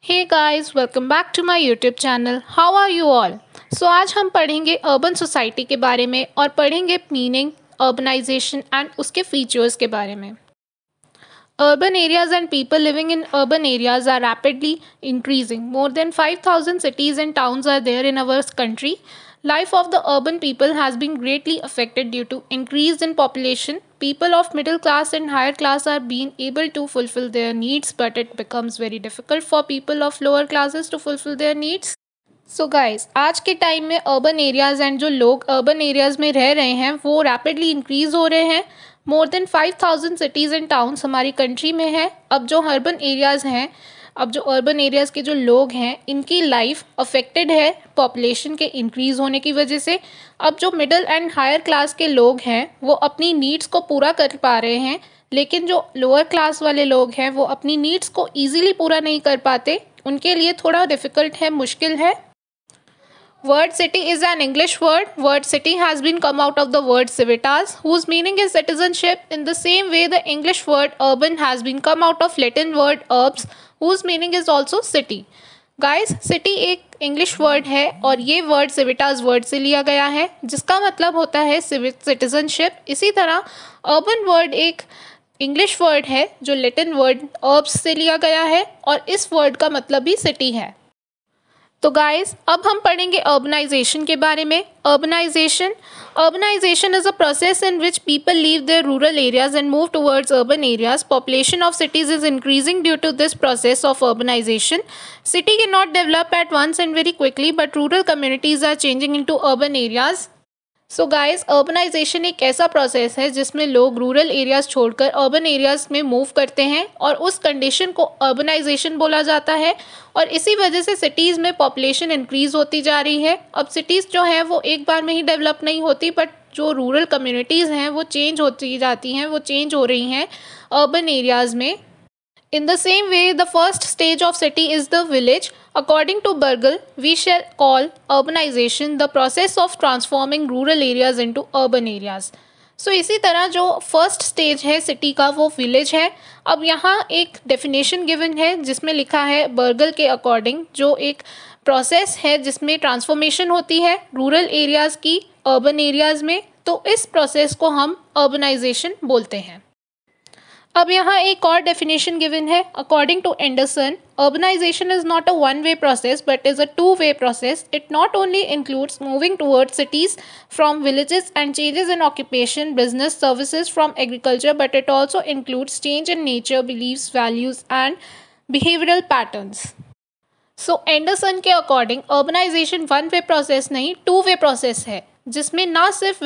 Hey guys, welcome back to my YouTube channel. How are you all? So आज हम पढ़ेंगे urban society के बारे में और पढ़ेंगे मीनिंग, अर्बनाइजेशन एंड उसके फीचर्स के बारे में। Urban areas and people living in urban areas are rapidly increasing. More than 5,000 cities and towns are there in our country. Life of the urban people has been greatly affected due to increase in population. People of middle class and higher class are being able to fulfill their needs, but it becomes very difficult for people of lower classes to fulfill their needs. So guys, आज के time में urban areas and जो लोग urban areas में रह रहे हैं वो रैपिडली इंक्रीज़ हो रहे हैं। More than 5,000 cities and towns हमारी कंट्री में है। अब जो अर्बन एरियाज़ हैं, अब जो अर्बन एरियाज़ के जो लोग हैं, इनकी लाइफ अफेक्टेड है पॉपुलेशन के इंक्रीज़ होने की वजह से। अब जो मिडिल एंड हायर क्लास के लोग हैं वो अपनी नीड्स को पूरा कर पा रहे हैं, लेकिन जो लोअर क्लास वाले लोग हैं वो अपनी नीड्स को ईजिली पूरा नहीं कर पाते। उनके लिए थोड़ा डिफ़िकल्ट है, मुश्किल है। Word city is an English word. Word city has been come out of the word civitas, whose meaning is citizenship. In the same way, the English word urban has been come out of Latin word urbs, whose meaning is also city. Guys, city एक English word है और ये word civitas word से लिया गया है, जिसका मतलब होता है citizenship. इसी तरह urban word एक English word है जो Latin word urbs से लिया गया है और इस word का मतलब भी city है। तो गाइस, अब हम पढ़ेंगे अर्बनाइजेशन के बारे में। Urbanization is a process in which people leave their rural areas and move towards urban areas. Population of cities is increasing due to this process of urbanization. City can not develop at once and very quickly, but rural communities are changing into urban areas. So guys, urbanization एक ऐसा process है जिसमें लोग rural areas छोड़कर urban areas में move करते हैं और उस कंडीशन को अर्बनाइजेशन बोला जाता है। और इसी वजह से सिटीज़ में पॉपुलेशन इंक्रीज़ होती जा रही है। अब सिटीज़ जो हैं वो एक बार में ही डेवलप नहीं होती, बट जो रूरल कम्युनिटीज़ हैं वो चेंज होती जाती हैं, वो चेंज हो रही हैं अर्बन एरियाज़ में। In the same way, the first stage of city is the village. According to Burgle, we shall call urbanization the process of transforming rural areas into urban areas. So इसी तरह जो first stage है city का वो village है। अब यहाँ एक डेफिनेशन गिवन है जिसमें लिखा है बर्गल के अकॉर्डिंग, जो एक प्रोसेस है जिसमें ट्रांसफॉर्मेशन होती है रूरल एरियाज़ की अर्बन एरियाज़ में, तो इस प्रोसेस को हम अर्बनाइजेशन बोलते हैं। अब यहाँ एक और डेफिनेशन गिवन है। According to Anderson, urbanization is not a one-way process but is a two-way process. It not only includes moving towards cities from villages and changes in occupation, business, services from agriculture, but it also includes change in nature, beliefs, values and behavioral patterns. So Anderson के according urbanisation one way process नहीं, two way process है, जिसमें ना सिर्फ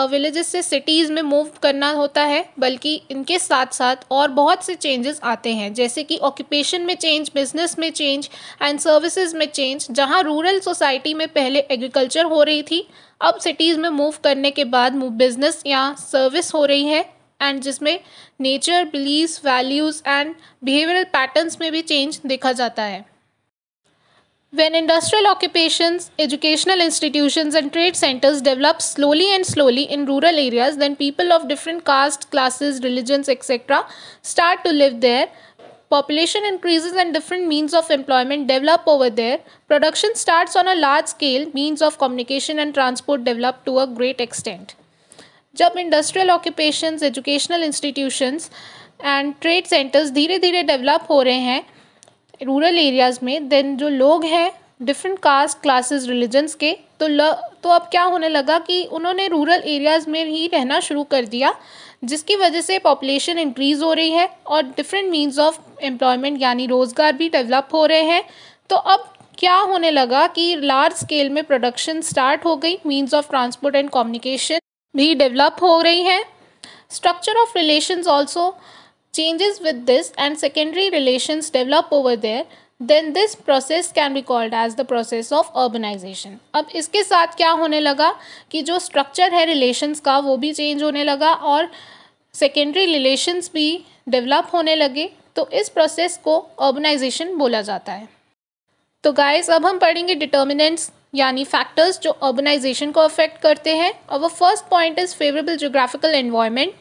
villages से cities में move करना होता है, बल्कि इनके साथ साथ और बहुत से चेंजेस आते हैं, जैसे कि ऑक्यूपेशन में चेंज, बिजनेस में चेंज एंड सर्विसेज में चेंज। जहां रूरल सोसाइटी में पहले एग्रीकल्चर हो रही थी, अब सिटीज़ में मूव करने के बाद बिजनेस या सर्विस हो रही है, एंड जिसमें nature, believes, values and behavioural patterns में भी चेंज देखा जाता है। When industrial occupations, educational institutions and trade centers develop slowly in rural areas, then people of different caste, classes, religions, etc. start to live there. Population increases and different means of employment develop over there. Production starts on a large scale, means of communication and transport develop to a great extent. जब industrial occupations, educational institutions and trade centres धीरे धीरे develop हो रहे हैं rural areas में, then जो लोग हैं डिफरेंट कास्ट, क्लासेस, रिलीजन्स के, तो अब क्या होने लगा कि उन्होंने रूरल एरियाज़ में ही रहना शुरू कर दिया, जिसकी वजह से पॉपुलेशन इंक्रीज़ हो रही है और डिफरेंट मीन्स ऑफ एम्प्लॉयमेंट यानी रोज़गार भी डेवलप हो रहे हैं। तो अब क्या होने लगा कि लार्ज स्केल में प्रोडक्शन स्टार्ट हो गई, means of transport and communication भी डेवलप हो रही है। Structure of relations also changes with this and secondary relations develop over there, then this process can be called as the process of urbanization. अब इसके साथ क्या होने लगा कि जो स्ट्रक्चर है रिलेशंस का वो भी चेंज होने लगा और सेकेंडरी रिलेशंस भी डेवलप होने लगे, तो इस प्रोसेस को अर्बनाइजेशन बोला जाता है। तो गाइस, अब हम पढ़ेंगे डिटर्मिनेंट्स यानी फैक्टर्स जो अर्बनाइजेशन को अफेक्ट करते हैं। और वो first point is favourable geographical environment.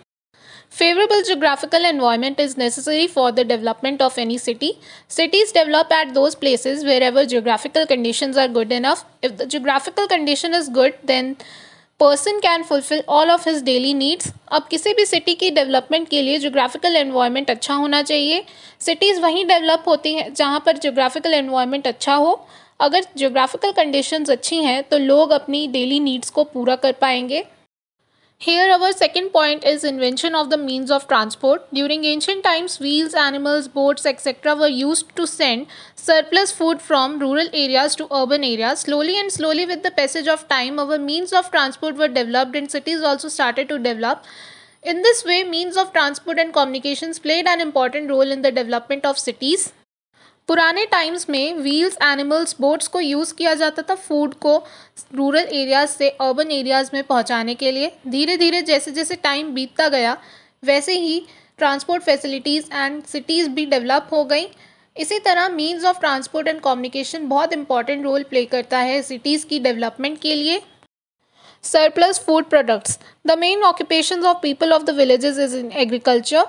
Favorable geographical environment is necessary for the development of any city. Cities develop at those places wherever geographical conditions are good enough. If the geographical condition is good, then person can fulfill all of his daily needs. अब किसी भी city की development के लिए geographical environment अच्छा होना चाहिए. Cities वहीं डेवलप होती हैं जहाँ पर जोग्राफिकल एनवायरनमेंट अच्छा हो. अगर जोग्राफिकल कंडीशंस अच्छी हैं तो लोग अपनी डेली नीड्स को पूरा कर पाएंगे. Here our second point is invention of the means of transport. During ancient times, wheels, animals, boats, etc. were used to send surplus food from rural areas to urban areas. Slowly with the passage of time, our means of transport were developed and cities also started to develop. In this way, means of transport and communications played an important role in the development of cities. पुराने times में wheels, animals, boats को use किया जाता था food को rural areas से urban areas में पहुंचाने के लिए. धीरे धीरे जैसे जैसे टाइम बीतता गया वैसे ही ट्रांसपोर्ट फैसिलिटीज़ एंड सिटीज़ भी डेवलप हो गई. इसी तरह means of transport and communication बहुत इंपॉर्टेंट रोल प्ले करता है सिटीज़ की डेवलपमेंट के लिए. Surplus food products. The main occupations of people of the villages is in agriculture.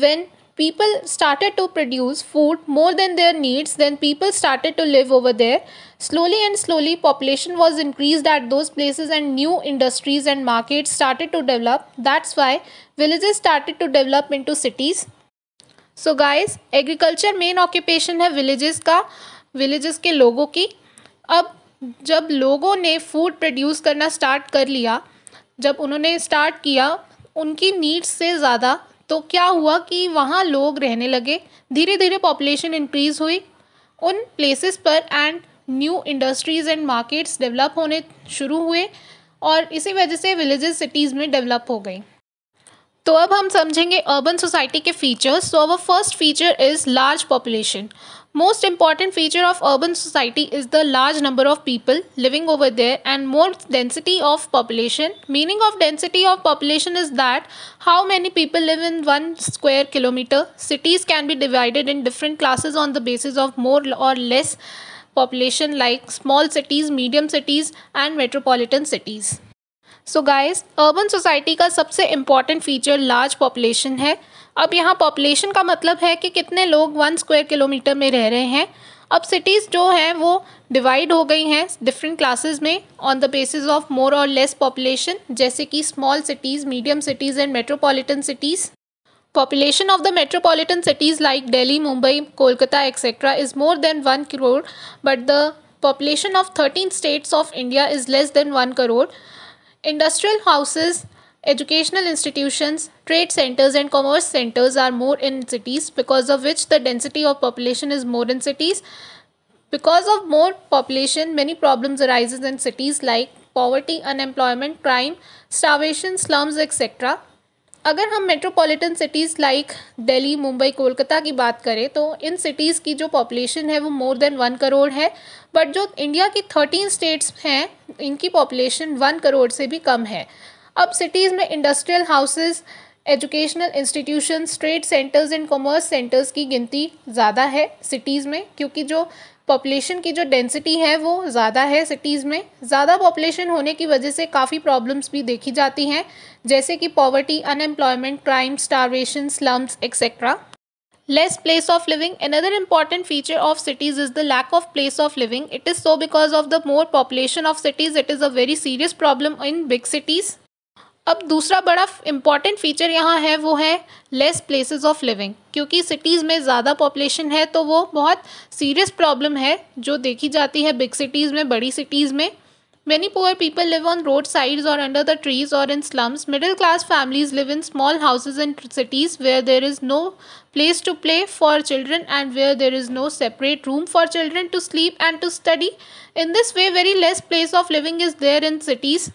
When people started to produce food more than their needs, then people started to live over there. Slowly population was increased at those places and new industries and markets started to develop. That's why villages started to develop into cities. So guys, agriculture main occupation है villages का, villages के लोगों की. अब जब लोगों ने food produce करना स्टार्ट कर लिया, जब उन्होंने स्टार्ट किया उनकी नीड्स से ज़्यादा, तो क्या हुआ कि वहाँ लोग रहने लगे. धीरे धीरे पॉपुलेशन इंक्रीज़ हुई उन प्लेसेस पर and new industries and markets develop होने शुरू हुए और इसी वजह से विलेजेस सिटीज़ में डेवलप हो गई. तो अब हम समझेंगे अर्बन सोसाइटी के features. So our first feature is large population. Most important feature of urban society is the large number of people living over there and more density of population. Meaning of density of population is that how many people live in 1 square kilometer. Cities can be divided in different classes on the basis of more or less population like small cities, medium cities and metropolitan cities. So guys, urban society का सबसे important feature large population है. अब यहाँ population का मतलब है कि कितने लोग 1 स्क्वायर किलोमीटर में रह रहे हैं. अब सिटीज़ जो हैं वो डिवाइड हो गई हैं डिफरेंट क्लासेस में on the basis of more और लेस पॉपुलेशन, जैसे कि small cities, medium cities and metropolitan cities. Population of the metropolitan cities like Delhi, Mumbai, Kolkata, etc. is more than 1 crore, but the population of 13 states of India is less than 1 crore. Industrial houses, educational institutions, trade centers and commerce centers are more in cities, because of which the density of population is more in cities. Because of more population, many problems arises in cities like poverty, unemployment, crime, starvation, slums, etc. अगर हम metropolitan cities like Delhi, Mumbai, Kolkata की बात करें तो in cities की जो population है वो मोर देन 1 करोड़ है, बट जो इंडिया की 13 स्टेट्स हैं इनकी पॉपुलेशन 1 करोड़ से भी कम है. अब सिटीज़ में industrial houses, educational institutions, trade centres and commerce centres की गिनती ज़्यादा है सिटीज़ में, क्योंकि जो पॉपुलेशन की जो डेंसिटी है वो ज़्यादा है सिटीज़ में. ज़्यादा पॉपुलेशन होने की वजह से काफ़ी प्रॉब्लम्स भी देखी जाती हैं, जैसे कि poverty, unemployment, crime, starvation, slums etcetera. Less place of living. Another important feature of cities is the lack of place of living. It is so because of the more population of cities. It is a very serious problem in big cities. अब दूसरा बड़ा important feature यहाँ है वो है less places of living. क्योंकि cities में ज़्यादा पॉपुलेशन है तो वो बहुत सीरियस प्रॉब्लम है जो देखी जाती है बिग सिटीज़ में, बड़ी सिटीज़ में. Many poor people live on roadsides or under the trees or in slums. Middle class families live in small houses in cities where there is no place to play for children and where there is no separate room for children to sleep and to study. In this way, very less place of living is there in cities.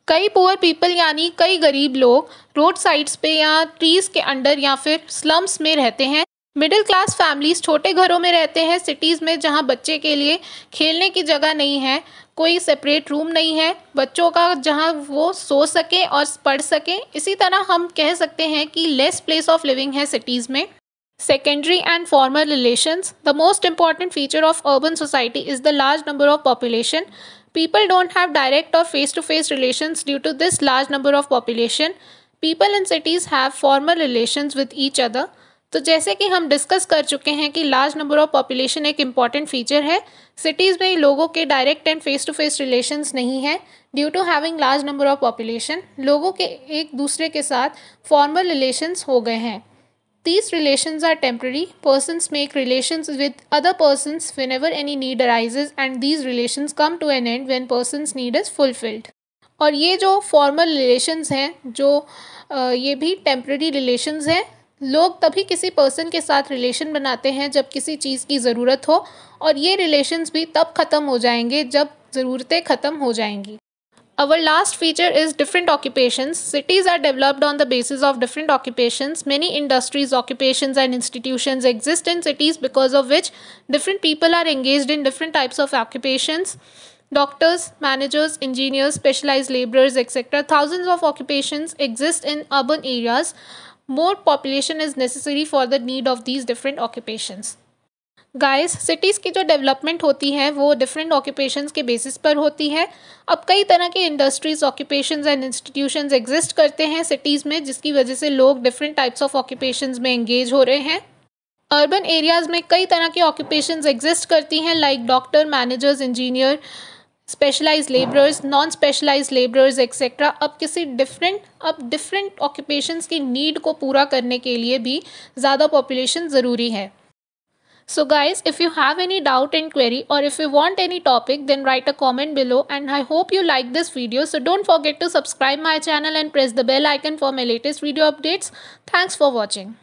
कई poor people यानी कई गरीब लोग road sides पे या trees के under या फिर स्लम्स में रहते हैं. मिडिल क्लास फैमिलीज छोटे घरों में रहते हैं सिटीज़ में, जहां बच्चे के लिए खेलने की जगह नहीं है, कोई सेपरेट रूम नहीं है बच्चों का जहां वो सो सके और पढ़ सके. इसी तरह हम कह सकते हैं कि लेस प्लेस ऑफ लिविंग है सिटीज़ में. Secondary and formal relations. The most important feature of urban society is the large number of population. People don't have direct or face-to-face relations due to this large number of population. People in cities have formal relations with each other. तो जैसे कि हम discuss कर चुके हैं कि large number of population एक important feature है। सिटीज़ में लोगों के direct and face to face relations नहीं है। Due to having large number of population, लोगों के एक दूसरे के साथ फॉर्मल रिलेशंस हो गए हैं। These relations are temporary. Persons make relations with other persons whenever any need arises, and these relations come to an end when person's need is fulfilled. और ये जो formal relations हैं, जो ये भी temporary relations हैं। लोग तभी किसी person के साथ relation बनाते हैं जब किसी चीज़ की ज़रूरत हो, और ये relations भी तब ख़त्म हो जाएंगे जब ज़रूरतें ख़त्म हो जाएंगी। Our last feature is different occupations. Cities are developed on the basis of different occupations. Many industries, occupations, and institutions exist in cities because of which different people are engaged in different types of occupations. Doctors, managers, engineers, specialized laborers, etc. Thousands of occupations exist in urban areas. More population is necessary for the need of these different occupations. Guys, cities की जो development होती है वो different occupations के basis पर होती है। अब कई तरह के industries, occupations and institutions exist करते हैं सिटीज़ में, जिसकी वजह से लोग डिफरेंट टाइप्स ऑफ ऑक्यूपेशंस में एंगेज हो रहे हैं। अर्बन एरियाज़ में कई तरह की ऑक्यूपेशंस एग्जिस्ट करती हैं, like doctor, managers, engineer, specialise labourers, non specialise labourers etcetera. अब डिफरेंट ऑक्यूपेशंस की नीड को पूरा करने के लिए भी ज़्यादा पॉपुलेशन ज़रूरी है। So guys, if you have any doubt and query, or if you want any topic, then write a comment below, and I hope you like this video. So don't forget to subscribe my channel and press the bell icon for my latest video updates. Thanks for watching.